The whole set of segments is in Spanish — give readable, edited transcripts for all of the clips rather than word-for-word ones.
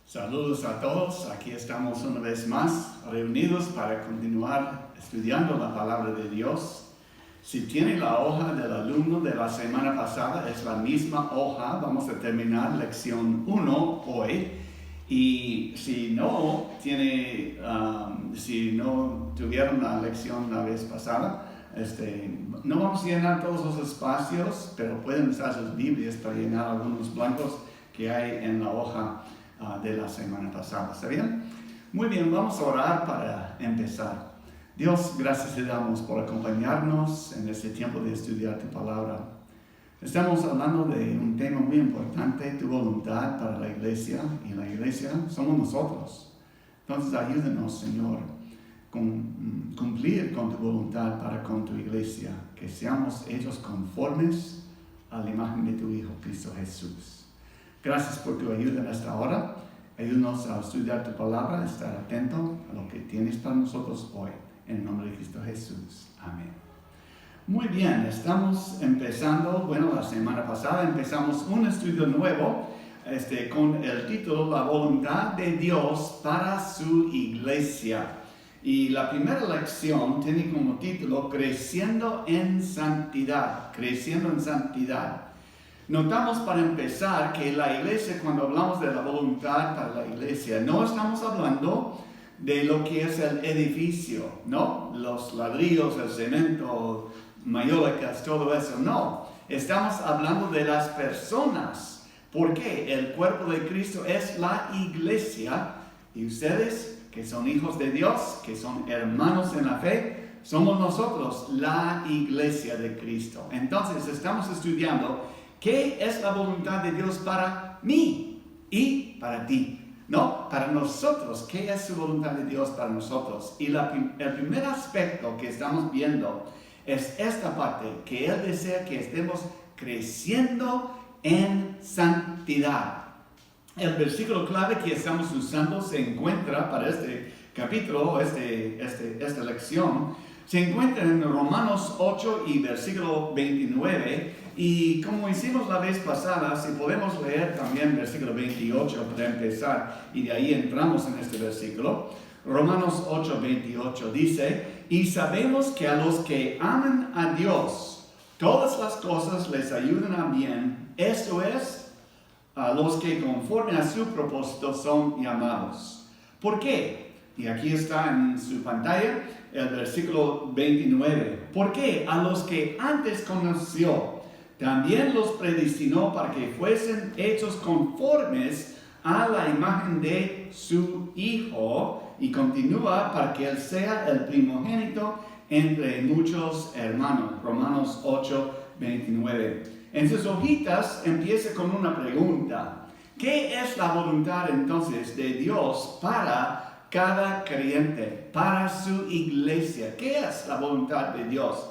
Saludos a todos, aquí estamos una vez más reunidos para continuar estudiando la palabra de Dios. Si tiene la hoja del alumno de la semana pasada, es la misma hoja, vamos a terminar lección 1 hoy. Y si no tuvieron la lección la vez pasada, no vamos a llenar todos los espacios, pero pueden usar sus Biblias para llenar algunos blancos que hay en la hoja de la semana pasada. ¿Está bien? Muy bien, vamos a orar para empezar. Dios, gracias te damos por acompañarnos en este tiempo de estudiar tu palabra. Estamos hablando de un tema muy importante, tu voluntad para la iglesia, y la iglesia somos nosotros. Entonces ayúdanos, Señor, cumplir con tu voluntad para con tu iglesia, que seamos hechos conformes a la imagen de tu Hijo, Cristo Jesús. Gracias por tu ayuda en esta hora. Ayúdanos a estudiar tu palabra, a estar atento a lo que tienes para nosotros hoy. En el nombre de Cristo Jesús. Amén. Muy bien, estamos empezando, la semana pasada empezamos un estudio nuevo con el título La voluntad de Dios para su iglesia. Y la primera lección tiene como título Creciendo en Santidad. Creciendo en Santidad. Notamos para empezar que la iglesia, cuando hablamos de la voluntad para la iglesia, no estamos hablando de lo que es el edificio, ¿no? Los ladrillos, el cemento, mayólicas, todo eso, no. Estamos hablando de las personas. ¿Por qué? El cuerpo de Cristo es la iglesia, y ustedes, que son hijos de Dios, que son hermanos en la fe, somos nosotros, la iglesia de Cristo. Entonces, estamos estudiando ¿qué es la voluntad de Dios para mí y para ti? No, para nosotros. ¿Qué es su voluntad de Dios para nosotros? Y el primer aspecto que estamos viendo es esta parte, que Él desea que estemos creciendo en santidad. El versículo clave que estamos usando se encuentra para este capítulo, esta lección, se encuentra en Romanos 8 y versículo 29. Y como hicimos la vez pasada, si podemos leer también versículo 28 para empezar, y de ahí entramos en este versículo. Romanos 8, 28 dice, y sabemos que a los que aman a Dios, todas las cosas les ayudan a bien, esto es, a los que conforme a su propósito son llamados. ¿Por qué? Y aquí está en su pantalla el versículo 29. ¿Por qué? A los que antes conoció, también los predestinó para que fuesen hechos conformes a la imagen de su Hijo. Y continúa para que Él sea el primogénito entre muchos hermanos. Romanos 8, 29. En sus hojitas empieza con una pregunta. ¿Qué es la voluntad entonces de Dios para cada creyente, para su iglesia? ¿Qué es la voluntad de Dios?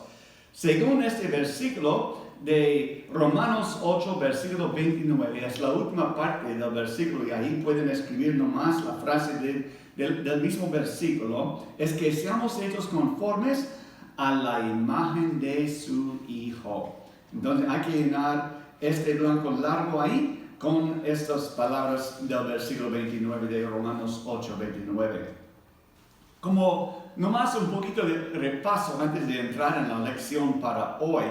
Según este versículo de Romanos 8, versículo 29, es la última parte del versículo, y ahí pueden escribir nomás la frase del mismo versículo, es que seamos hechos conformes a la imagen de su Hijo. Entonces hay que llenar este blanco largo ahí con estas palabras del versículo 29 de Romanos 8, 29. Como nomás un poquito de repaso antes de entrar en la lección para hoy,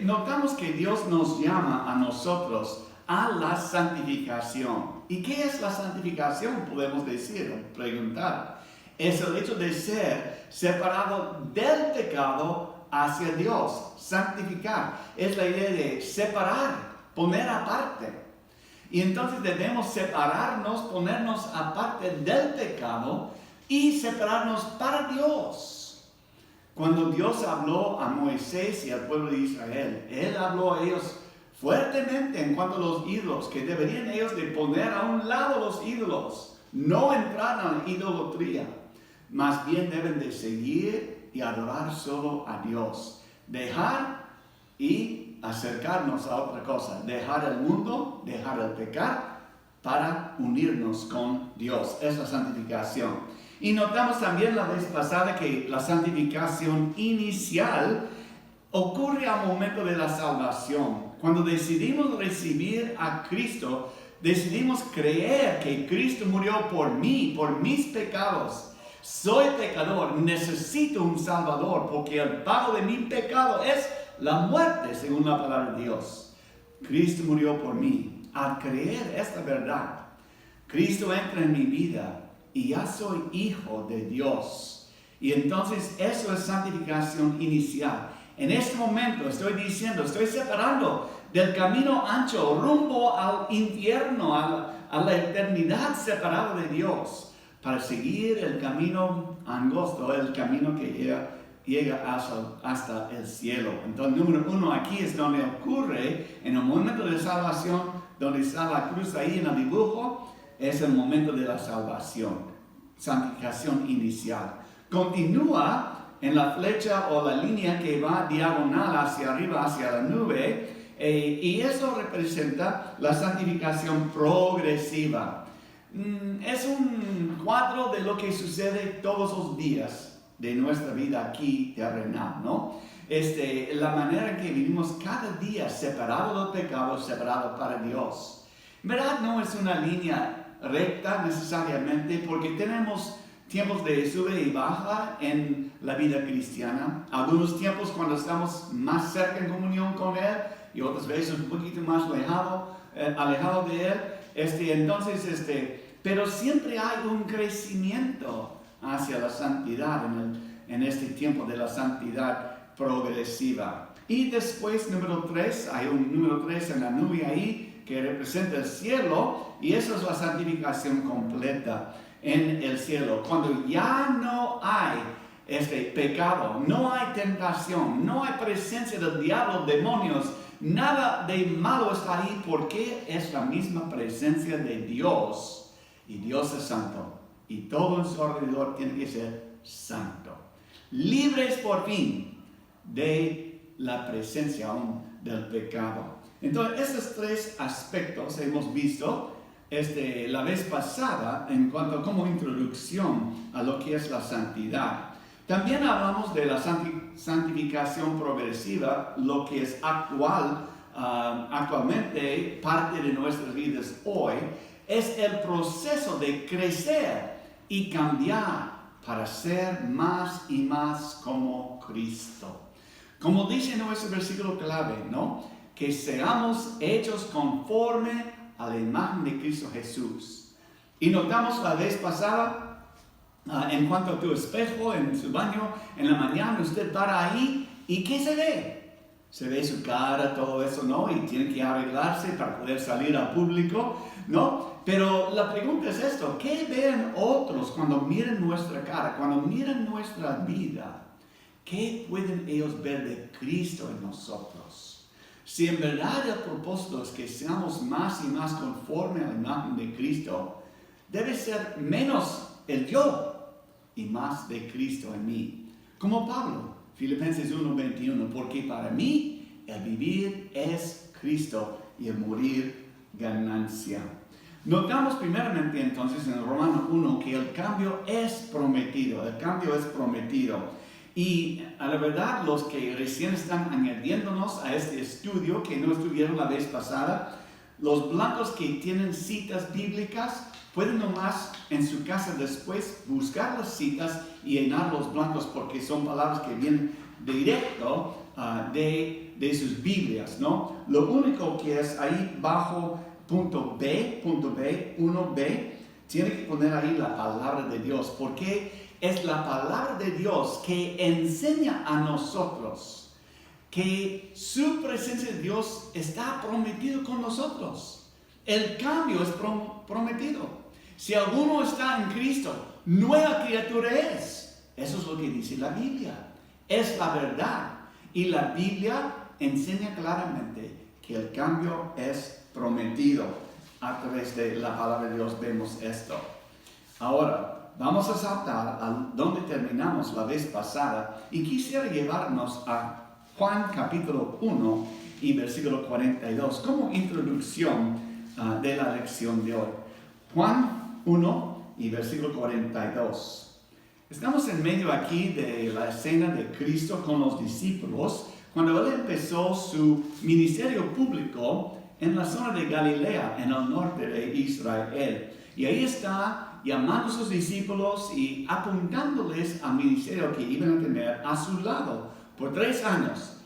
notamos que Dios nos llama a nosotros a la santificación. ¿Y qué es la santificación? Podemos decir o preguntar. Es el hecho de ser separado del pecado hacia Dios. Santificar es la idea de separar, poner aparte. Y entonces debemos separarnos, ponernos aparte del pecado y separarnos para Dios. Cuando Dios habló a Moisés y al pueblo de Israel, Él habló a ellos fuertemente en cuanto a los ídolos, que deberían ellos de poner a un lado los ídolos, no entrar en la idolatría, más bien deben de seguir y adorar solo a Dios, dejar y acercarnos a otra cosa, dejar el mundo, dejar el pecado para unirnos con Dios. Es la santificación. Y notamos también la vez pasada que la santificación inicial ocurre al momento de la salvación. Cuando decidimos recibir a Cristo decidimos creer que Cristo murió por mí, por mis pecados. Soy pecador, necesito un Salvador, porque el pago de mi pecado es la muerte, según la palabra de Dios. Cristo murió por mí. Al creer esta verdad, Cristo entra en mi vida y ya soy hijo de Dios. Y entonces eso es santificación inicial. En este momento estoy separando del camino ancho rumbo al infierno, a la eternidad separado de Dios, para seguir el camino angosto, el camino que llega hasta el cielo. Entonces, número 1 aquí es donde ocurre, en el momento de salvación, donde está la cruz ahí en el dibujo, es el momento de la salvación, santificación inicial. Continúa en la flecha o la línea que va diagonal hacia arriba, hacia la nube, y eso representa la santificación progresiva. Es un cuadro de lo que sucede todos los días de nuestra vida aquí terrenal, ¿no? La manera en que vivimos cada día separado del pecado, separado para Dios. En verdad no es una línea recta necesariamente, porque tenemos tiempos de sube y baja en la vida cristiana. Algunos tiempos cuando estamos más cerca en comunión con Él y otras veces un poquito más alejado de Él. Pero siempre hay un crecimiento hacia la santidad en este tiempo de la santidad progresiva. Y después, número 3, hay un número 3 en la nube ahí que representa el cielo, y eso es la santificación completa en el cielo. Cuando ya no hay pecado, no hay tentación, no hay presencia del diablo, demonios, nada de malo está ahí, porque es la misma presencia de Dios, y Dios es santo, y todo en su alrededor tiene que ser santo. Libres por fin de la presencia aún del pecado. Entonces, esos 3 aspectos hemos visto la vez pasada en cuanto como introducción a lo que es la santidad. También hablamos de la santificación progresiva, lo que es actualmente parte de nuestras vidas hoy, es el proceso de crecer y cambiar para ser más y más como Cristo. Como dice nuestro versículo clave, ¿no? Que seamos hechos conforme a la imagen de Cristo Jesús. Y notamos la vez pasada, en cuanto a tu espejo, en su baño, en la mañana usted para ahí, ¿y qué se ve? Se ve su cara, todo eso, ¿no? Y tiene que arreglarse para poder salir al público, ¿no? Pero la pregunta es esto: ¿qué ven otros cuando miran nuestra cara, cuando miran nuestra vida? ¿Qué pueden ellos ver de Cristo en nosotros? Si en verdad el propósito es que seamos más y más conforme a la imagen de Cristo, debe ser menos el yo y más de Cristo en mí. Como Pablo, Filipenses 1:21, porque para mí el vivir es Cristo y el morir ganancia. Notamos primeramente entonces en Romanos 1 que el cambio es prometido, Y a la verdad, los que recién están añadiéndonos a este estudio, que no estuvieron la vez pasada, los blancos que tienen citas bíblicas, pueden nomás en su casa después buscar las citas y llenar los blancos, porque son palabras que vienen directo de sus Biblias, ¿no? Lo único que es ahí bajo punto B, 1B, tiene que poner ahí la palabra de Dios, porque es la palabra de Dios que enseña a nosotros que su presencia de Dios está prometido con nosotros. El cambio es prometido. Si alguno está en Cristo, nueva criatura es. Eso es lo que dice la Biblia. Es la verdad. Y la Biblia enseña claramente que el cambio es prometido. A través de la palabra de Dios vemos esto. Ahora, vamos a saltar a donde terminamos la vez pasada, y quisiera llevarnos a Juan capítulo 1 y versículo 42 como introducción de la lección de hoy. Juan 1 y versículo 42. Estamos en medio aquí de la escena de Cristo con los discípulos, cuando Él empezó su ministerio público en la zona de Galilea, en el norte de Israel. Y ahí está llamando a sus discípulos y apuntándoles al ministerio que iban a tener a su lado por 3 años,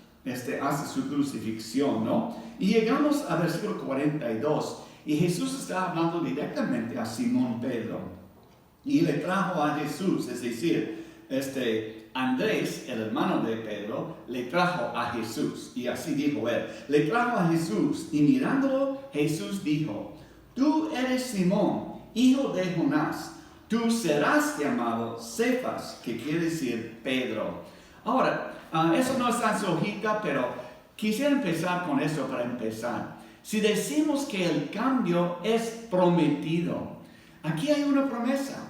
hasta su crucifixión, ¿no? Y llegamos al versículo 42, y Jesús está hablando directamente a Simón Pedro. Y le trajo a Jesús, es decir, Andrés, el hermano de Pedro, le trajo a Jesús. Y así dijo él, le trajo a Jesús. Y mirándolo, Jesús dijo, tú eres Simón, hijo de Jonás. Tú serás llamado Cefas, que quiere decir Pedro. Ahora, eso no está en su hojita, pero quisiera empezar con eso para empezar. Si decimos que el cambio es prometido, aquí hay una promesa.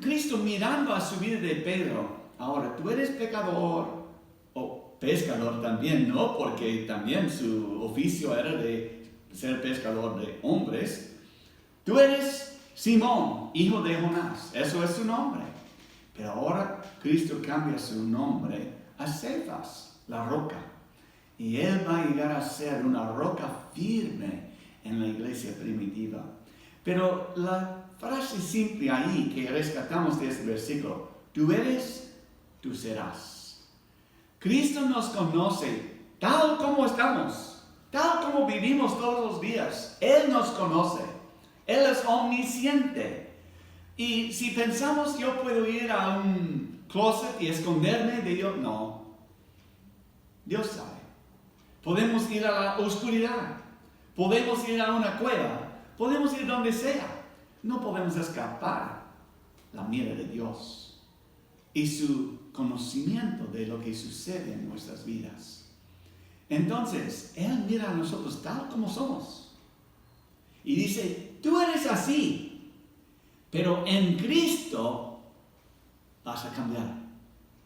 Cristo mirando a su vida de Pedro, ahora tú eres pecador o pescador también, ¿no? Porque también su oficio era de ser pescador de hombres. Tú eres Simón, hijo de Jonás, eso es su nombre. Pero ahora Cristo cambia su nombre a Cefas, la roca. Y él va a llegar a ser una roca firme en la iglesia primitiva. Pero la frase simple ahí que rescatamos de este versículo, tú eres, tú serás. Cristo nos conoce tal como estamos, tal como vivimos todos los días. Él nos conoce. Él es omnisciente. Y si pensamos yo puedo ir a un closet y esconderme de Dios, no. Dios sabe. Podemos ir a la oscuridad. Podemos ir a una cueva. Podemos ir donde sea. No podemos escapar la mira de Dios y su conocimiento de lo que sucede en nuestras vidas. Entonces, Él mira a nosotros tal como somos. Y dice, tú eres así, pero en Cristo vas a cambiar.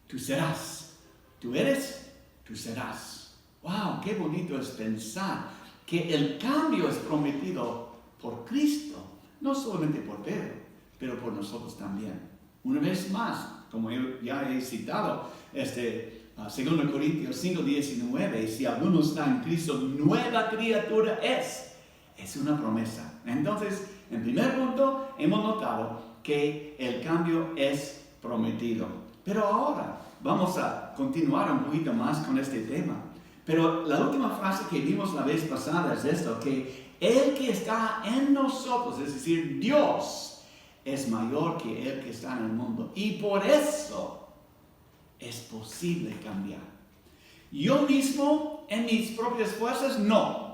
Tú serás. Tú eres, tú serás. ¡Wow! ¡Qué bonito es pensar que el cambio es prometido por Cristo! No solamente por Pedro, pero por nosotros también. Una vez más, como yo ya he citado, 2 Corintios 5:19, si alguno está en Cristo, nueva criatura es. Es una promesa. Entonces, en primer punto, hemos notado que el cambio es prometido. Pero ahora vamos a continuar un poquito más con este tema. Pero la última frase que vimos la vez pasada es esto, que el que está en nosotros, es decir, Dios, es mayor que el que está en el mundo. Y por eso es posible cambiar. Yo mismo, en mis propias fuerzas, no.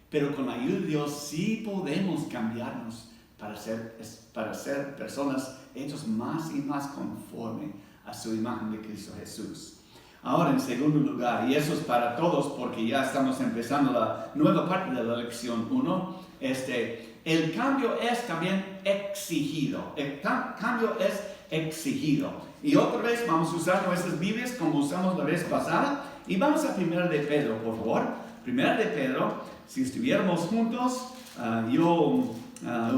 Pero con la ayuda de Dios sí podemos cambiarnos para ser personas hechas más y más conforme a su imagen de Cristo Jesús. Ahora, en segundo lugar, y eso es para todos porque ya estamos empezando la nueva parte de la lección 1, el cambio es también exigido. El cambio es exigido. Y otra vez vamos a usar nuestras Biblias como usamos la vez pasada. Y vamos a 1 de Pedro, por favor. 1 de Pedro, si estuviéramos juntos, yo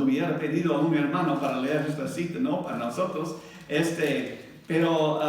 hubiera pedido a un hermano para leer esta cita, ¿no? Para nosotros. Pero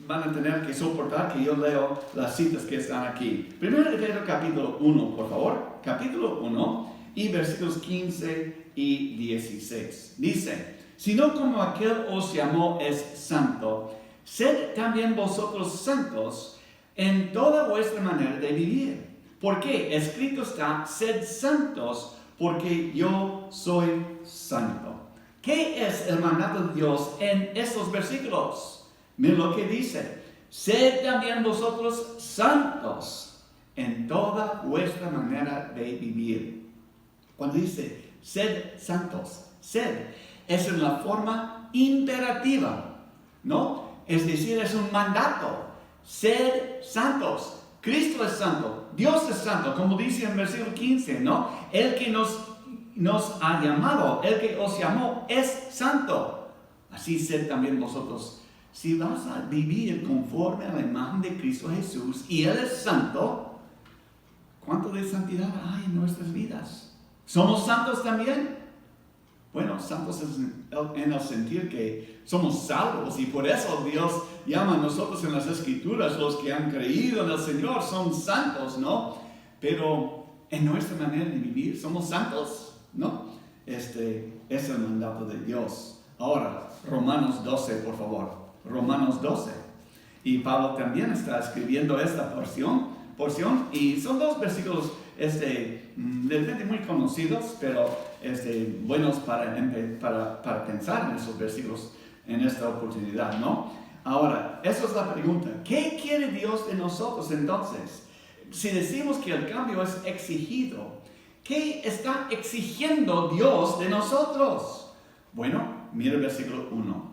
van a tener que soportar que yo leo las citas que están aquí. 1 de Pedro capítulo 1, por favor. Capítulo 1 y versículos 15 y 16. Dice, sino como aquel os llamó es santo, sed también vosotros santos en toda vuestra manera de vivir. Porque escrito está, sed santos porque yo soy santo. ¿Qué es el mandato de Dios en estos versículos? Miren lo que dice, sed también vosotros santos en toda vuestra manera de vivir. Cuando dice, sed santos, sed es en la forma imperativa, ¿no? Es decir, es un mandato, sed santos. Cristo es santo, Dios es santo, como dice en versículo 15, ¿no? El que nos ha llamado, el que os llamó es santo. Así sed también vosotros. Si vas a vivir conforme a la imagen de Cristo Jesús y Él es santo, ¿cuánto de santidad hay en nuestras vidas? ¿Somos santos también? Bueno, santos en el sentir que somos salvos y por eso Dios llama a nosotros en las Escrituras, los que han creído en el Señor son santos, ¿no? Pero en nuestra manera de vivir somos santos, ¿no? Es el mandato de Dios. Ahora, Romanos 12, por favor. Romanos 12. Y Pablo también está escribiendo esta porción y son dos versículos de repente muy conocidos, pero buenos para pensar en esos versículos en esta oportunidad, ¿no? Ahora, esa es la pregunta. ¿Qué quiere Dios de nosotros entonces? Si decimos que el cambio es exigido, ¿qué está exigiendo Dios de nosotros? Bueno, mira el versículo 1.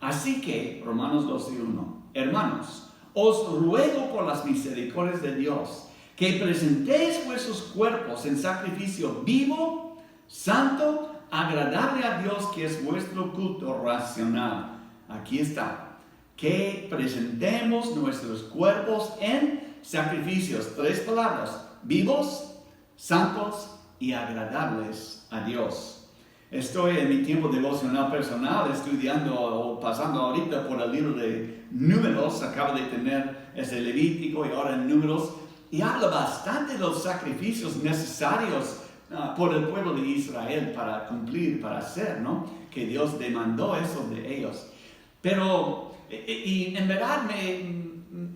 Así que, Romanos 12:1, hermanos, os ruego por las misericordias de Dios, que presentéis vuestros cuerpos en sacrificio vivo, santo, agradable a Dios, que es vuestro culto racional. Aquí está. Que presentemos nuestros cuerpos en sacrificios, 3 palabras, vivos, santos y agradables a Dios. Estoy en mi tiempo devocional personal estudiando o pasando ahorita por el libro de Números, acabo de tener Levítico y ahora en Números, y habla bastante de los sacrificios necesarios por el pueblo de Israel para cumplir, para hacer, ¿no? Que Dios demandó eso de ellos. Pero, y en verdad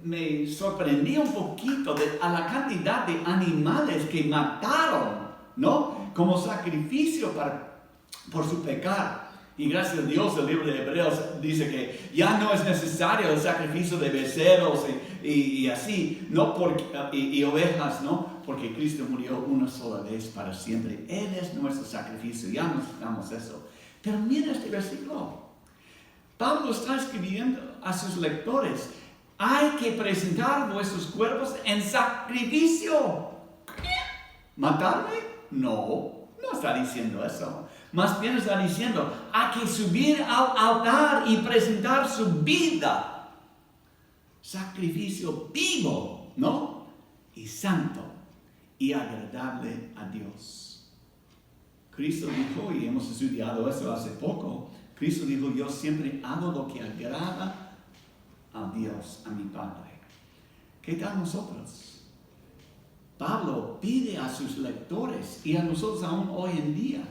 me sorprendí un poquito a la cantidad de animales que mataron, ¿no? Como sacrificio por su pecado. Y gracias a Dios el libro de Hebreos dice que ya no es necesario el sacrificio de becerros y así, ¿no? y ovejas, ¿no? Porque Cristo murió una sola vez para siempre. Él es nuestro sacrificio, ya no necesitamos eso. Pero mira este versículo. Pablo está escribiendo a sus lectores, hay que presentar vuestros cuerpos en sacrificio. ¿Matarme? No está diciendo eso. Más bien está diciendo, hay que subir al altar y presentar su vida. Sacrificio vivo, ¿no? Y santo y agradable a Dios. Cristo dijo, y hemos estudiado eso hace poco, Cristo dijo, yo siempre hago lo que agrada a Dios, a mi Padre. ¿Qué tal nosotros? Pablo pide a sus lectores y a nosotros aún hoy en día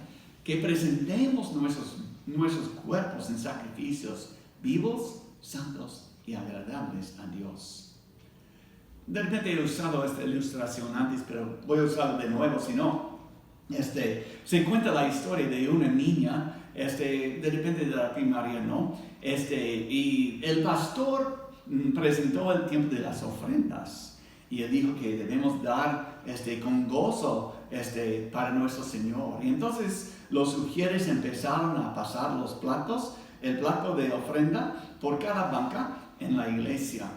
que presentemos nuestros cuerpos en sacrificios vivos, santos y agradables a Dios. De repente he usado esta ilustración antes, pero voy a usarla de nuevo, si no. Se cuenta la historia de una niña, de repente de la primaria, ¿no? Y el pastor presentó el tiempo de las ofrendas. Y él dijo que debemos dar con gozo para nuestro Señor. Y entonces los sugieres empezaron a pasar el plato de ofrenda por cada banca en la iglesia.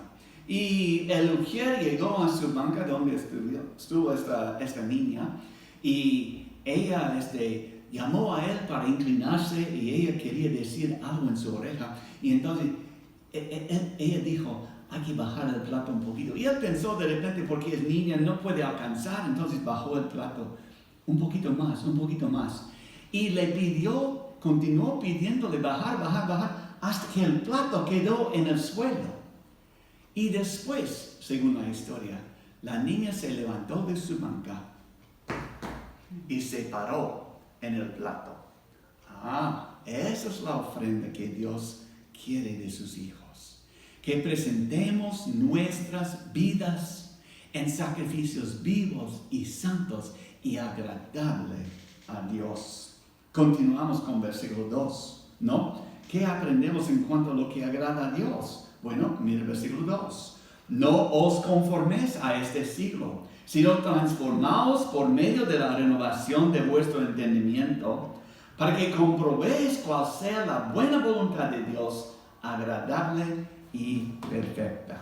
Y el ujier llegó a su banca donde estuvo esta niña y ella llamó a él para inclinarse y ella quería decir algo en su oreja. Y entonces ella dijo, hay que bajar el plato un poquito. Y él pensó de repente, porque es niña, no puede alcanzar, entonces bajó el plato un poquito más. Y continuó pidiéndole bajar, hasta que el plato quedó en el suelo. Y después, según la historia, la niña se levantó de su banca y se paró en el plato. Esa es la ofrenda que Dios quiere de sus hijos. Que presentemos nuestras vidas en sacrificios vivos y santos y agradables a Dios. Continuamos con versículo 2, ¿no? ¿Qué aprendemos en cuanto a lo que agrada a Dios? Bueno, mira el versículo 2. No os conforméis a este siglo, sino transformaos por medio de la renovación de vuestro entendimiento, para que comprobéis cuál sea la buena voluntad de Dios, agradable y perfecta.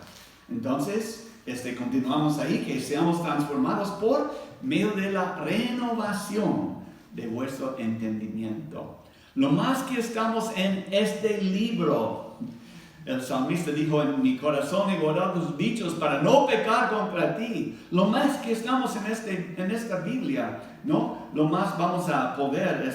Entonces, continuamos ahí, que seamos transformados por medio de la renovación de vuestro entendimiento. Lo más que estamos en este libro, el salmista dijo, en mi corazón he guardado tus dichos para no pecar contra ti. Lo más que estamos en esta Biblia, ¿no? Lo más vamos a poder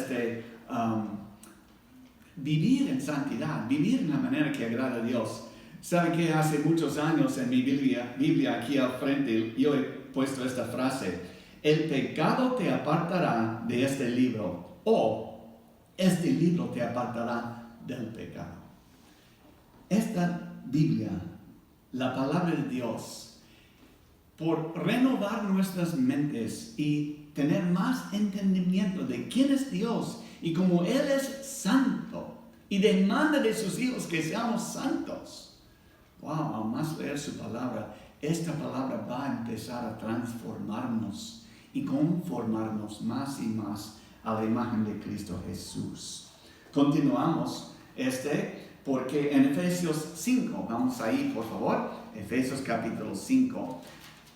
vivir en santidad, vivir en la manera que agrada a Dios. ¿Sabe que hace muchos años en mi Biblia aquí al frente, yo he puesto esta frase? el pecado te apartará de este libro, o este libro te apartará del pecado. Esta Biblia, la palabra de Dios, por renovar nuestras mentes y tener más entendimiento de quién es Dios y como Él es santo y demanda de sus hijos que seamos santos. Wow, al más leer su palabra, esta palabra va a empezar a transformarnos y conformarnos más y más a la imagen de Cristo Jesús. Continuamos porque en Efesios 5, vamos ahí por favor, Efesios capítulo 5.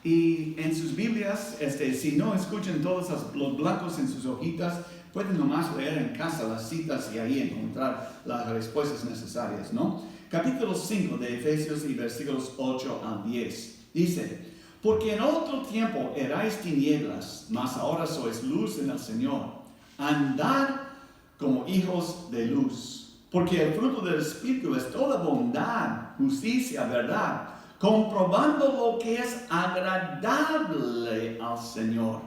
Y en sus Biblias, si no escuchan todos los blancos en sus hojitas, pueden nomás leer en casa las citas y ahí encontrar las respuestas necesarias, ¿no? Capítulo 5 de Efesios y versículos 8 al 10. Dice, porque en otro tiempo erais tinieblas, mas ahora sois luz en el Señor. Andad como hijos de luz. Porque el fruto del Espíritu es toda bondad, justicia, verdad, comprobando lo que es agradable al Señor.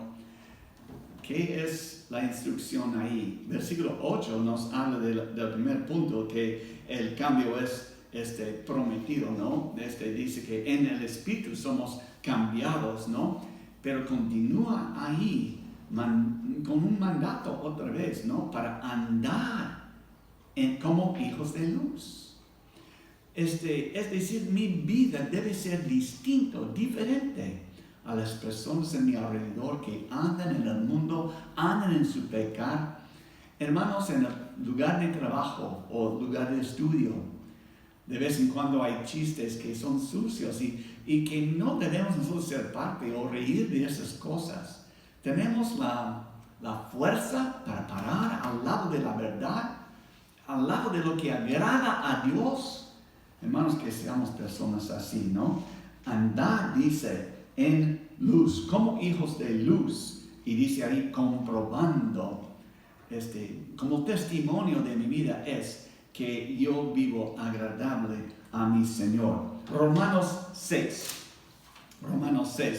¿Qué es la instrucción ahí? Versículo 8 nos habla del primer punto, que el cambio es prometido, ¿no? Dice que en el Espíritu somos cambiados, ¿no? Pero continúa ahí con un mandato otra vez, ¿no? Para andar como hijos de luz. Es decir, mi vida debe ser distinto, diferente a las personas en mi alrededor que andan en el mundo, andan en su pecado. Hermanos, en el lugar de trabajo o lugar de estudio, de vez en cuando hay chistes que son sucios y que no debemos nosotros ser parte o reír de esas cosas. Tenemos la fuerza para parar al lado de la verdad, al lado de lo que agrada a Dios. Hermanos, que seamos personas así, ¿no? Andad, dice, en luz, como hijos de luz. Y dice ahí, comprobando, como testimonio de mi vida es que yo vivo agradable a mi Señor. Romanos 6,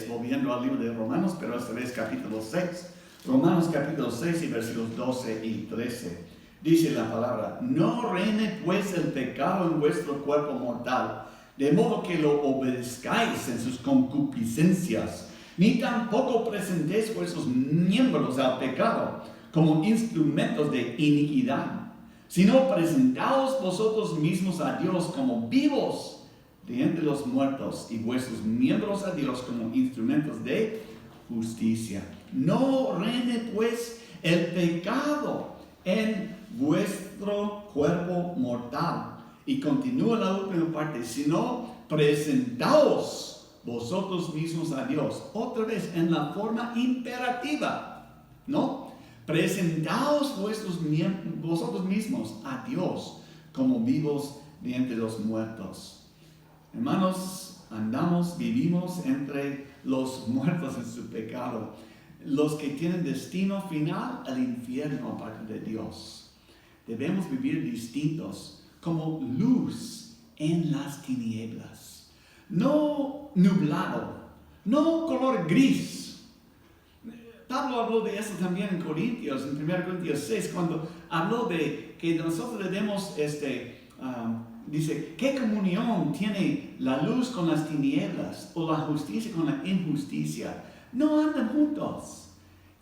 volviendo al libro de Romanos, pero esta vez capítulo 6. Romanos capítulo 6 y versículos 12 y 13. Dice la palabra, no reine pues el pecado en vuestro cuerpo mortal, de modo que lo obedezcáis en sus concupiscencias, ni tampoco presentéis vuestros miembros al pecado como instrumentos de iniquidad, sino presentaos vosotros mismos a Dios como vivos de entre los muertos y vuestros miembros a Dios como instrumentos de justicia. No reine pues el pecado en vuestro cuerpo mortal. Y continúa la última parte, sino presentaos vosotros mismos a Dios. Otra vez en la forma imperativa, ¿no? Presentaos vosotros mismos a Dios como vivos de entre los muertos. Hermanos, vivimos entre los muertos en su pecado, los que tienen destino final al infierno aparte de Dios. Debemos vivir distintos, como luz en las tinieblas. No nublado, no color gris. Pablo habló de eso también en Corintios, en 1 Corintios 6, cuando habló de que nosotros debemos, dice, ¿qué comunión tiene la luz con las tinieblas o la justicia con la injusticia? No andan juntos.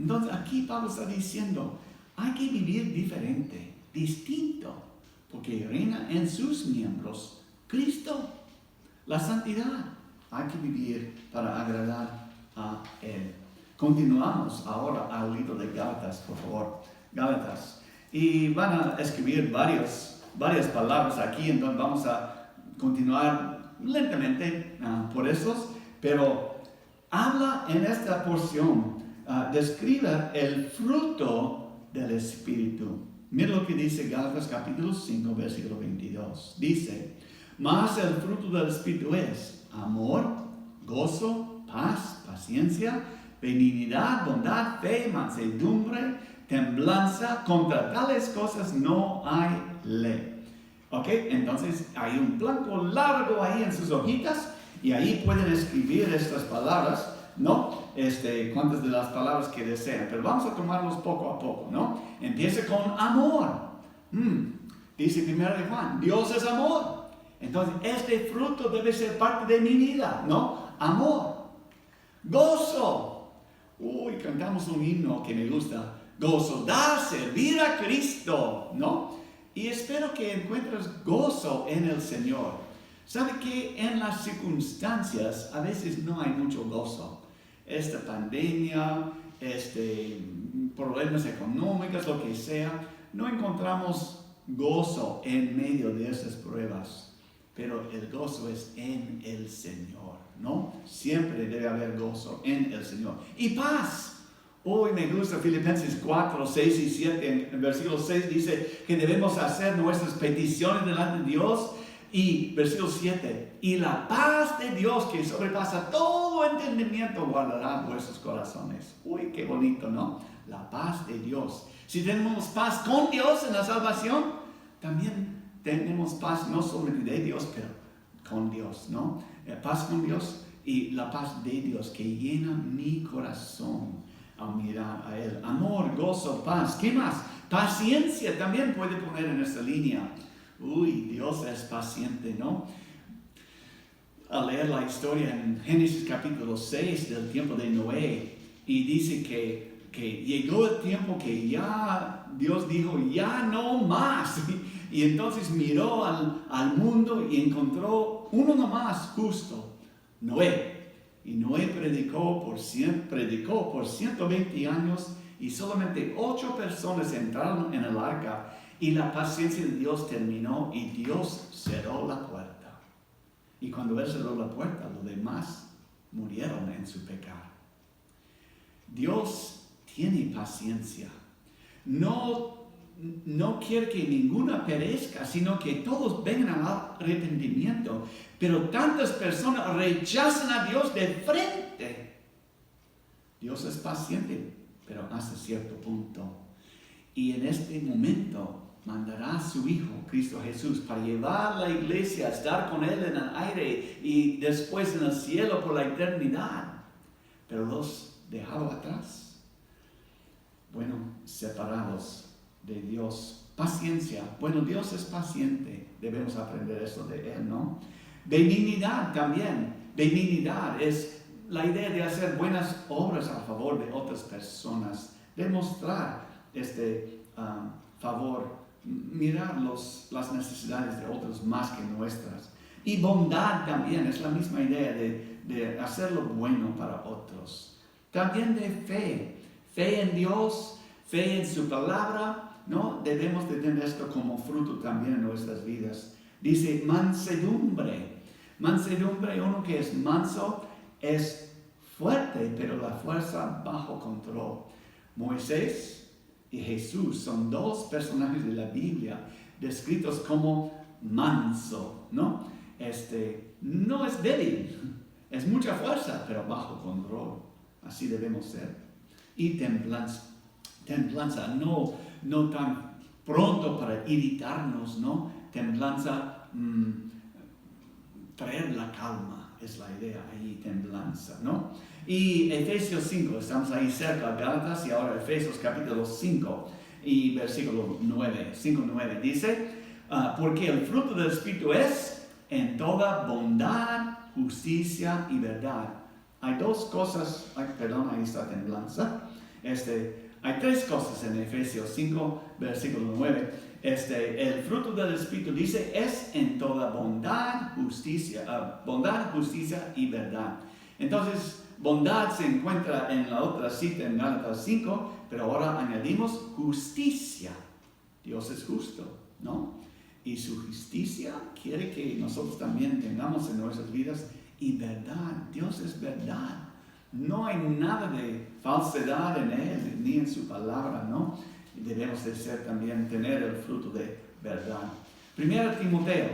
Entonces aquí Pablo está diciendo, hay que vivir diferente, distinto, porque reina en sus miembros Cristo, la santidad. Hay que vivir para agradar a Él. Continuamos ahora al libro de Gálatas, por favor. Gálatas. Y van a escribir varias palabras aquí, entonces vamos a continuar lentamente por esos, pero habla en esta porción, describe el fruto del Espíritu. Mira lo que dice Gálatas capítulo 5, versículo 22. Dice, mas el fruto del Espíritu es amor, gozo, paz, paciencia, benignidad, bondad, fe, mansedumbre, templanza. Contra tales cosas no hay ley. ¿Ok? Entonces hay un blanco largo ahí en sus hojitas y ahí pueden escribir estas palabras ¿no? Cuántas de las palabras que desean, pero vamos a tomarlos poco a poco, ¿no? Empieza con amor. Dice 1 de Juan, Dios es amor. Entonces, este fruto debe ser parte de mi vida, ¿no? Amor. Gozo. Uy, cantamos un himno que me gusta. Gozo, dar, servir a Cristo, ¿no? Y espero que encuentres gozo en el Señor. ¿Sabe que en las circunstancias a veces no hay mucho gozo? Esta pandemia, problemas económicos, lo que sea, no encontramos gozo en medio de esas pruebas. Pero el gozo es en el Señor, ¿no? Siempre debe haber gozo en el Señor. Y paz. Hoy me gusta Filipenses 4, 6 y 7. En el versículo 6 dice que debemos hacer nuestras peticiones delante de Dios. Y versículo 7. Y la paz de Dios que sobrepasa todo entendimiento guardará vuestros corazones. Uy, qué bonito, ¿no? La paz de Dios. Si tenemos paz con Dios en la salvación, también tenemos paz no solamente de Dios, pero con Dios, ¿no? Paz con Dios y la paz de Dios que llena mi corazón al mirar a Él. Amor, gozo, paz. ¿Qué más? Paciencia también puede poner en esta línea. Uy, Dios es paciente, ¿no? Al leer la historia en Génesis capítulo 6 del tiempo de Noé, y dice que llegó el tiempo que ya Dios dijo, ya no más. Y entonces miró al mundo y encontró uno nomás justo, Noé. Y Noé predicó por 120 años y solamente 8 personas entraron en el arca y la paciencia de Dios terminó y Dios cerró la puerta. Y cuando Él cerró la puerta, los demás murieron en su pecado. Dios tiene paciencia. No quiere que ninguna perezca, sino que todos vengan al arrepentimiento. Pero tantas personas rechazan a Dios de frente. Dios es paciente, pero hasta cierto punto. Y en este momento mandará a su Hijo, Cristo Jesús, para llevar a la iglesia a estar con Él en el aire y después en el cielo por la eternidad. Pero los dejó atrás. Bueno, separados de Dios. Paciencia. Bueno, Dios es paciente. Debemos aprender eso de Él, ¿no? Benignidad también. Benignidad es la idea de hacer buenas obras a favor de otras personas. Demostrar favor. Mirar las necesidades de otros más que nuestras. Y bondad también. Es la misma idea de hacer lo bueno para otros. También de fe. Fe en Dios. Fe en su palabra. ¿No? Debemos de tener esto como fruto también en nuestras vidas. Dice mansedumbre. Mansedumbre, uno que es manso, es fuerte, pero la fuerza bajo control. Moisés y Jesús son 2 personajes de la Biblia descritos como manso, ¿no? No es débil, es mucha fuerza, pero bajo control. Así debemos ser. Y templanza. Templanza, no tan pronto para irritarnos, ¿no? Templanza, traer la calma, es la idea ahí, templanza, ¿no? Y Efesios 5, estamos ahí cerca, Gálatas, y ahora Efesios capítulo 5 y versículo 9, 5-9, dice, porque el fruto del Espíritu es en toda bondad, justicia y verdad. Hay 2 cosas, ahí está templanza, hay 3 cosas en Efesios 5, versículo 9. El fruto del Espíritu dice es en toda bondad, justicia y verdad. Entonces, bondad se encuentra en la otra cita en Gálatas 5, pero ahora añadimos justicia. Dios es justo, ¿no? Y su justicia quiere que nosotros también tengamos en nuestras vidas y verdad. Dios es verdad. No hay nada de falsedad en Él, ni en su palabra, ¿no? Debemos de ser también, tener el fruto de verdad. 1 Timoteo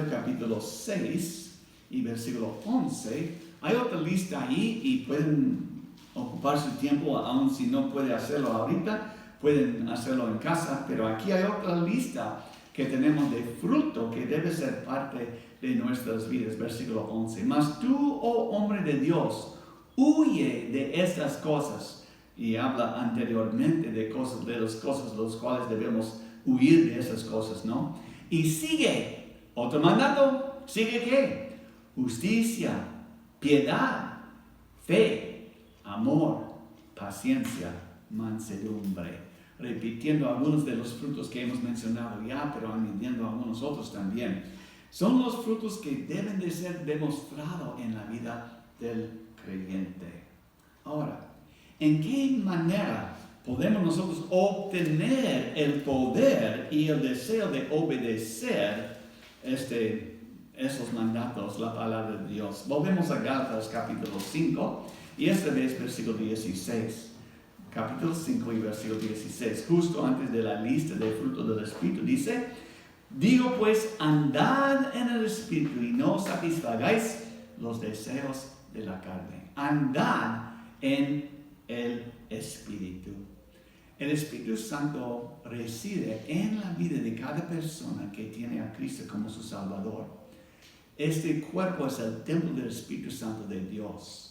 capítulo 6 y versículo 11. Hay otra lista ahí y pueden ocupar su tiempo, aun si no puede hacerlo ahorita, pueden hacerlo en casa, pero aquí hay otra lista que tenemos de fruto que debe ser parte de nuestras vidas. Versículo 11. Mas tú, oh hombre de Dios, huye de estas cosas. Y habla anteriormente de las cosas de las cuales debemos huir de esas cosas, ¿no? Y sigue, otro mandato, ¿sigue qué? Justicia, piedad, fe, amor, paciencia, mansedumbre. Repitiendo algunos de los frutos que hemos mencionado ya, pero añadiendo algunos otros también. Son los frutos que deben de ser demostrados en la vida del creyente. Ahora, ¿en qué manera podemos nosotros obtener el poder y el deseo de obedecer esos mandatos, la palabra de Dios? Volvemos a Gálatas capítulo 5 y esta vez versículo 16. Capítulo 5 y versículo 16, justo antes de la lista de frutos del Espíritu, dice: digo pues, andad en el Espíritu y no satisfagáis los deseos de la carne. Andad en el Espíritu. El Espíritu Santo reside en la vida de cada persona que tiene a Cristo como su Salvador. Este cuerpo es el templo del Espíritu Santo de Dios.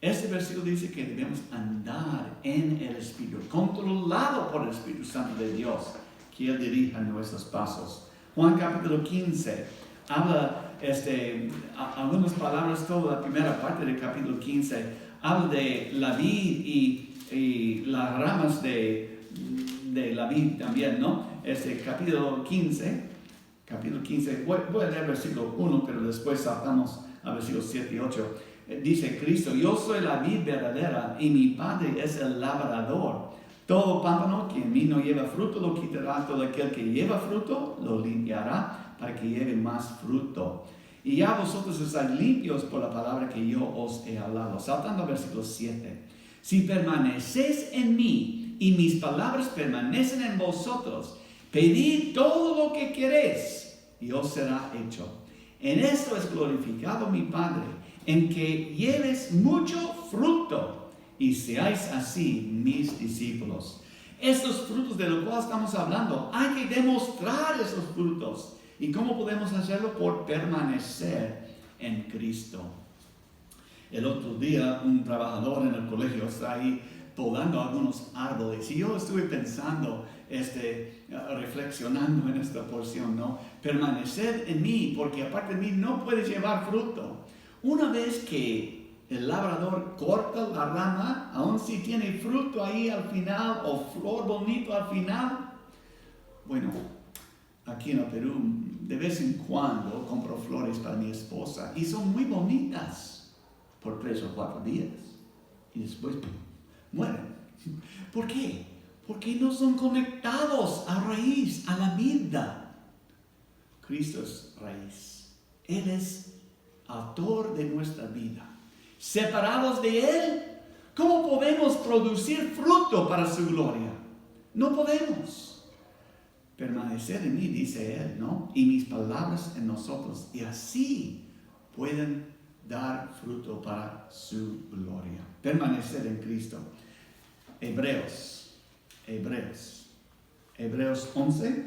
Este versículo dice que debemos andar en el Espíritu, controlado por el Espíritu Santo de Dios, que Él dirija nuestros pasos. Juan capítulo 15 habla algunas palabras, toda la primera parte del capítulo 15, habla de la vid y las ramas de la vid también, ¿no? Capítulo 15, voy a leer versículo 1, pero después saltamos a versículos 7 y 8. Dice Cristo: yo soy la vid verdadera y mi Padre es el labrador. Todo pámpano que en mí no lleva fruto lo quitará, todo aquel que lleva fruto lo limpiará para que lleve más fruto. Y ya vosotros estáis limpios por la palabra que yo os he hablado. Saltando al versículo 7. Si permanecéis en mí y mis palabras permanecen en vosotros, pedid todo lo que queréis y os será hecho. En esto es glorificado mi Padre, en que lleves mucho fruto y seáis así mis discípulos. Estos frutos de los cuales estamos hablando, hay que demostrar esos frutos. ¿Y cómo podemos hacerlo? Por permanecer en Cristo. El otro día un trabajador en el colegio está ahí podando algunos árboles y yo estuve pensando, reflexionando en esta porción, ¿no? Permanecer en mí, porque aparte de mí no puedes llevar fruto. Una vez que el labrador corta la rama, aun si tiene fruto ahí al final o flor bonito al final, bueno, aquí en el Perú de vez en cuando compro flores para mi esposa y son muy bonitas por 3 o 4 días y después mueren. ¿Por qué? Porque no son conectados a raíz, a la vida. Cristo es raíz. Él es autor de nuestra vida. Separados de Él, ¿cómo podemos producir fruto para su gloria? No podemos. Permanecer en mí, dice Él, ¿no? Y mis palabras en nosotros. Y así pueden dar fruto para su gloria. Permanecer en Cristo. Hebreos 11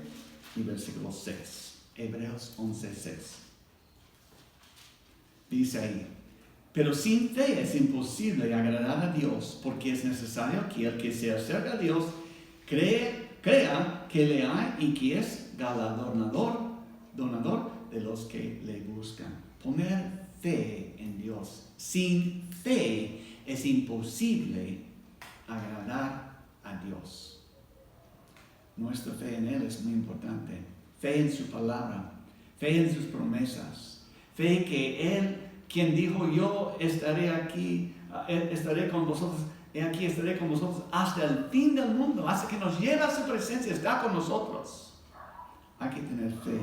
y versículo 6. Hebreos 11, 6. Dice ahí: pero sin fe es imposible agradar a Dios, porque es necesario que el que se acerca a Dios crea que le hay y que es donador de los que le buscan. Poner fe en Dios. Sin fe es imposible agradar a Dios. Nuestra fe en Él es muy importante. Fe en su palabra, fe en sus promesas, fe que Él, quien dijo: yo estaré aquí, estaré con vosotros, aquí estaré con vosotros hasta el fin del mundo, hasta que nos lleve a su presencia, está con nosotros. Hay que tener fe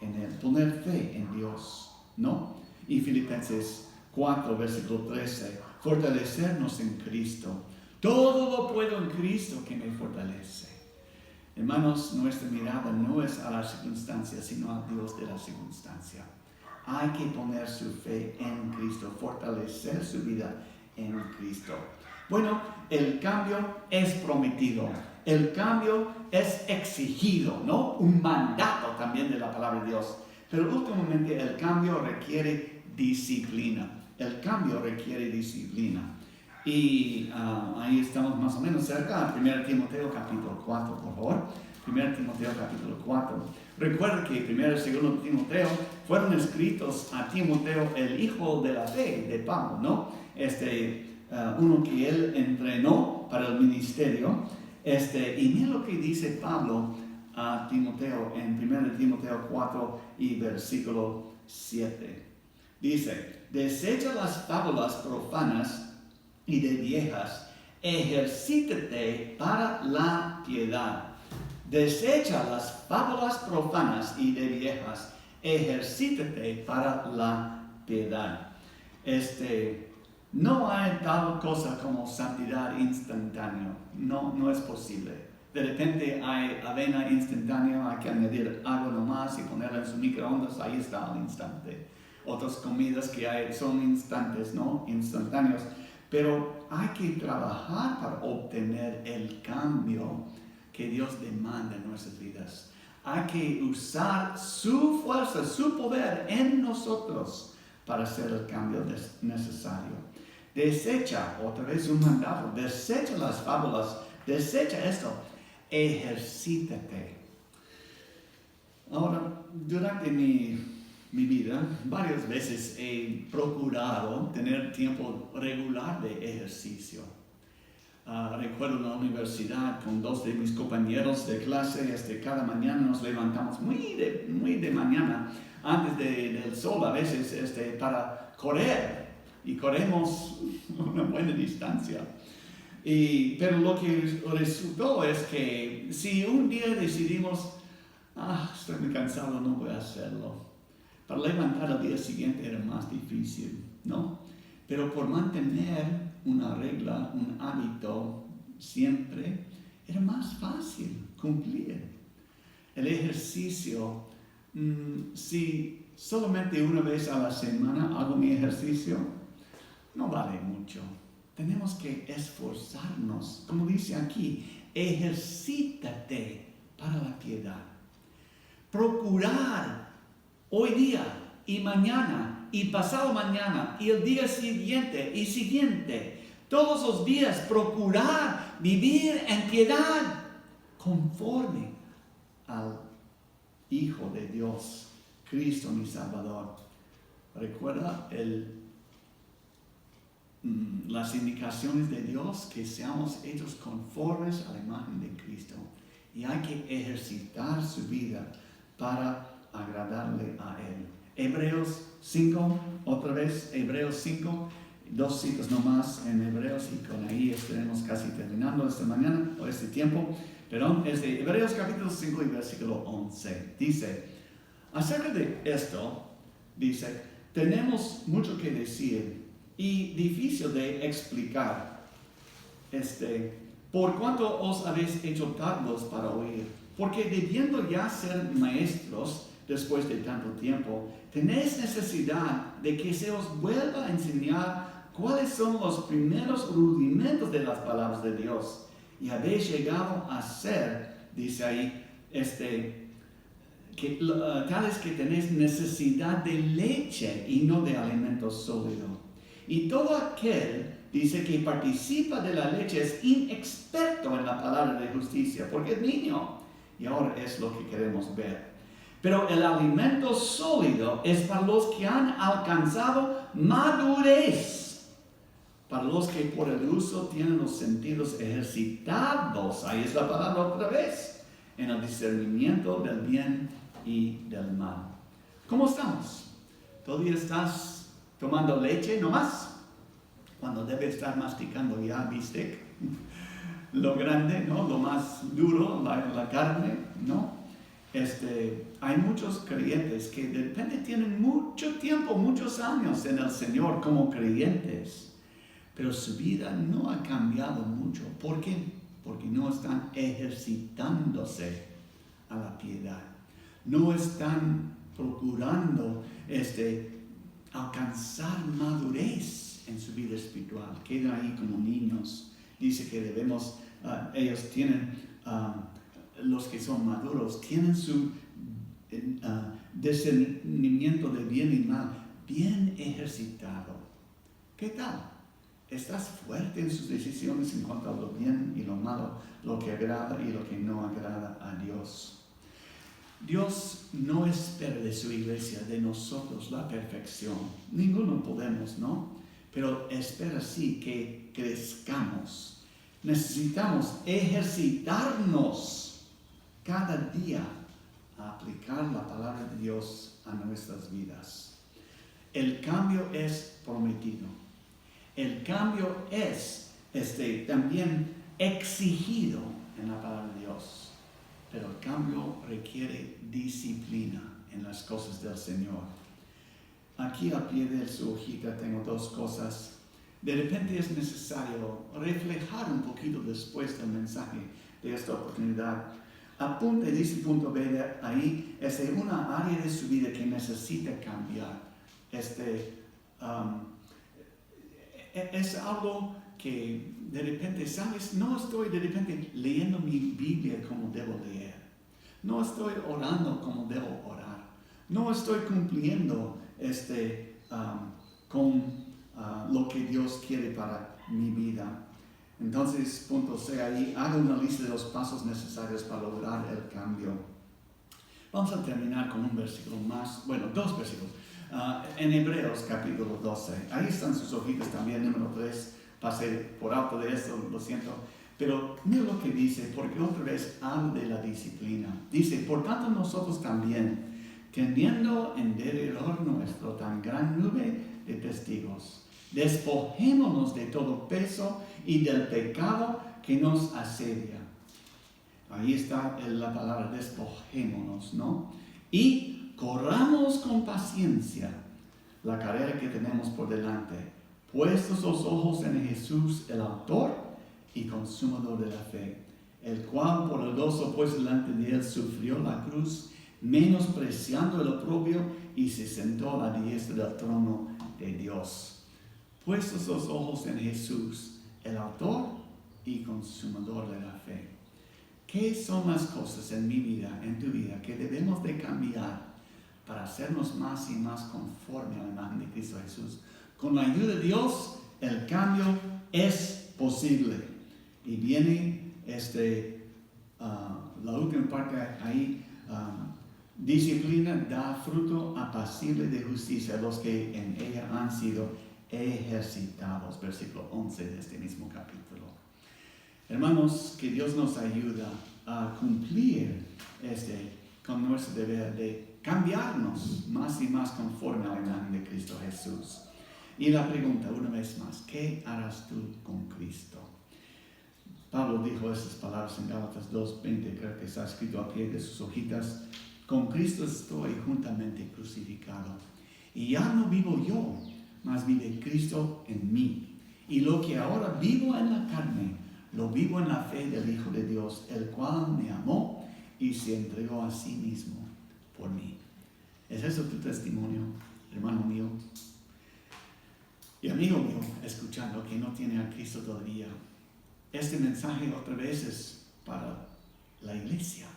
en Él, poner fe en Dios, ¿no? Y Filipenses 4, versículo 13, fortalecernos en Cristo. Todo lo puedo en Cristo que me fortalece. Hermanos, nuestra mirada no es a las circunstancias, sino a Dios de la circunstancia. Hay que poner su fe en Cristo, fortalecer su vida en Cristo. Bueno, el cambio es prometido. El cambio es exigido, ¿no? Un mandato también de la palabra de Dios. Pero últimamente el cambio requiere disciplina. El cambio requiere disciplina. Y ahí estamos más o menos cerca. 1 Timoteo capítulo 4, por favor. 1 Timoteo capítulo 4. Recuerda que 1 y 2 Timoteo fueron escritos a Timoteo, el hijo de la fe de Pablo, ¿no? Uno que él entrenó para el ministerio. Y mira lo que dice Pablo a Timoteo en 1 Timoteo 4 y versículo 7. Dice, desecha las fábulas profanas y de viejas, ejercítate para la piedad. Desecha las fábulas profanas y de viejas, ejercítate para la piedad. No hay tal cosa como santidad instantánea. No es posible. De repente hay avena instantánea, hay que añadir agua nomás y ponerla en su microondas, ahí está al instante. Otras comidas que hay son instantes, ¿no? Instantáneos. Pero hay que trabajar para obtener el cambio que Dios demanda en nuestras vidas. Hay que usar su fuerza, su poder en nosotros para hacer el cambio necesario. Desecha, otra vez un mandato, desecha las fábulas, desecha esto, ejercítate. Ahora, durante mi vida, varias veces he procurado tener tiempo regular de ejercicio. Recuerdo en la universidad con 2 de mis compañeros de clase, cada mañana nos levantamos muy de mañana, antes del sol a veces, para correr. Y corremos una buena distancia. Pero lo que resultó es que si un día decidimos, estoy muy cansado, no voy a hacerlo, para levantar al día siguiente era más difícil, ¿no? Pero por mantener una regla, un hábito siempre, era más fácil cumplir. El ejercicio, si solamente una vez a la semana hago mi ejercicio, no vale mucho. Tenemos que esforzarnos, como dice aquí, ejercítate para la piedad. Procurar hoy día y mañana y pasado mañana y el día siguiente y siguiente, todos los días procurar vivir en piedad conforme al Hijo de Dios, Cristo mi Salvador. Recuerda las indicaciones de Dios, que seamos hechos conformes a la imagen de Cristo. Y hay que ejercitar su vida para agradarle a Él. Hebreos 5, otra vez, Hebreos 5, 2 citas nomás en Hebreos y con ahí estaremos casi terminando esta mañana, o este tiempo. Perdón, es de Hebreos capítulo 5 y versículo 11. Dice, acerca de esto, dice, tenemos mucho que decir y difícil de explicar, por cuanto os habéis hecho tardos para oír, porque debiendo ya ser maestros después de tanto tiempo, tenéis necesidad de que se os vuelva a enseñar cuáles son los primeros rudimentos de las palabras de Dios, y habéis llegado a ser, dice ahí, tales que tenéis necesidad de leche y no de alimento sólido. Y todo aquel, dice, que participa de la leche es inexperto en la palabra de justicia, porque es niño. Y ahora es lo que queremos ver. Pero el alimento sólido es para los que han alcanzado madurez, para los que por el uso tienen los sentidos ejercitados, ahí es la palabra otra vez, en el discernimiento del bien y del mal. ¿Cómo estamos? ¿Todavía estás tomando leche nomás? Cuando debe estar masticando ya bistec, lo grande, ¿no? Lo más duro, la carne, ¿no? Hay muchos creyentes que de repente tienen mucho tiempo, muchos años en el Señor como creyentes, pero su vida no ha cambiado mucho. ¿Por qué? Porque no están ejercitándose a la piedad. No están procurando alcanzar madurez en su vida espiritual. Quedan ahí como niños. Dice que debemos, ellos tienen, los que son maduros, tienen su discernimiento de bien y mal, bien ejercitado. ¿Qué tal? ¿Estás fuerte en sus decisiones en cuanto a lo bien y lo malo, lo que agrada y lo que no agrada a Dios? Dios no espera de su iglesia, de nosotros, la perfección. Ninguno podemos, ¿no? Pero espera sí que crezcamos. Necesitamos ejercitarnos cada día a aplicar la palabra de Dios a nuestras vidas. El cambio es prometido. El cambio es también exigido en la palabra de Dios. Pero el cambio requiere disciplina en las cosas del Señor. Aquí al pie de su hojita tengo dos cosas. De repente es necesario reflejar un poquito después del mensaje de esta oportunidad. Apunte, dice punto B ahí, es una área de su vida que necesita cambiar. Es algo que de repente, ¿sabes? No estoy de repente leyendo mi Biblia como debo leer. No estoy orando como debo orar. No estoy cumpliendo con lo que Dios quiere para mi vida. Entonces, punto C ahí, haga una lista de los pasos necesarios para lograr el cambio. Vamos a terminar con un versículo más, bueno, dos versículos. En Hebreos capítulo 12, ahí están sus hojitas también, número 3, pasé por alto de esto, lo siento. Pero mira lo que dice, porque otra vez habla de la disciplina. Dice, por tanto nosotros también, teniendo en derredor nuestro tan gran nube de testigos, despojémonos de todo peso y del pecado que nos asedia. Ahí está la palabra despojémonos, ¿no? Y corramos con paciencia la carrera que tenemos por delante, puestos los ojos en Jesús, el autor y consumador de la fe, el cual por el gozo puesto delante de él sufrió la cruz, menospreciando el oprobio, y se sentó a la diestra del trono de Dios. Puestos los ojos en Jesús, el autor y consumador de la fe. ¿Qué son las cosas en mi vida, en tu vida, que debemos de cambiar para hacernos más y más conforme a la imagen de Cristo Jesús? Con la ayuda de Dios, el cambio es posible. Y viene la última parte ahí, disciplina da fruto apacible de justicia a los que en ella han sido ejercitados. Versículo 11 de este mismo capítulo. Hermanos, que Dios nos ayuda a cumplir con nuestro deber de cambiarnos más y más conforme a la imagen de Cristo Jesús. Y la pregunta, una vez más, ¿qué harás tú con Cristo? Pablo dijo esas palabras en Gálatas 2:20, creo que está escrito a pie de sus hojitas. Con Cristo estoy juntamente crucificado. Y ya no vivo yo, mas vive Cristo en mí. Y lo que ahora vivo en la carne, lo vivo en la fe del Hijo de Dios, el cual me amó y se entregó a sí mismo por mí. ¿Es eso tu testimonio, hermano mío? Y amigo mío, escuchando, que no tiene a Cristo todavía. Este mensaje otra vez es para la iglesia,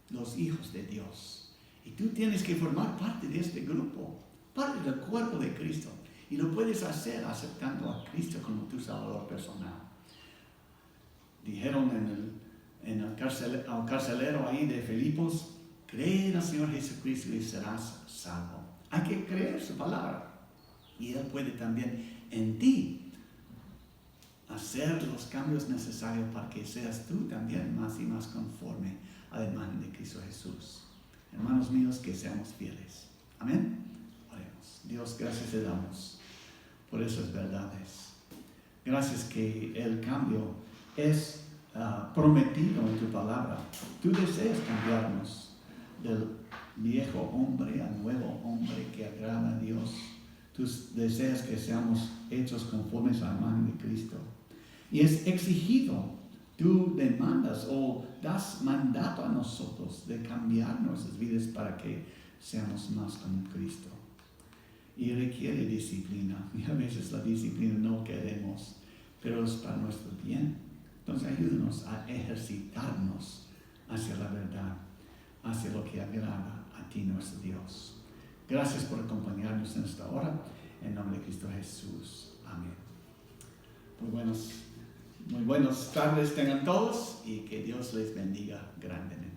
los hijos de Dios. Y tú tienes que formar parte de este grupo, parte del cuerpo de Cristo. Y lo puedes hacer aceptando a Cristo como tu Salvador personal. Dijeron al carcelero ahí de Filipos, cree en el Señor Jesucristo y serás salvo. Hay que creer su palabra. Y Él puede también en ti hacer los cambios necesarios para que seas tú también más y más conforme a la imagen de Cristo Jesús. Hermanos míos, que seamos fieles. Amén. Oremos. Dios, gracias te damos por esas verdades. Gracias que el cambio es prometido en tu palabra. Tú deseas cambiarnos del viejo hombre al nuevo hombre que agrada a Dios. Tú deseas que seamos hechos conformes a la imagen de Cristo. Y es exigido. Tú demandas o das mandato a nosotros de cambiar nuestras vidas para que seamos más como Cristo. Y requiere disciplina. Y a veces la disciplina no queremos, pero es para nuestro bien. Entonces ayúdanos a ejercitarnos hacia la verdad, hacia lo que agrada a ti, nuestro Dios. Gracias por acompañarnos en esta hora. En nombre de Cristo Jesús. Amén. Muy buenas tardes tengan todos y que Dios les bendiga grandemente.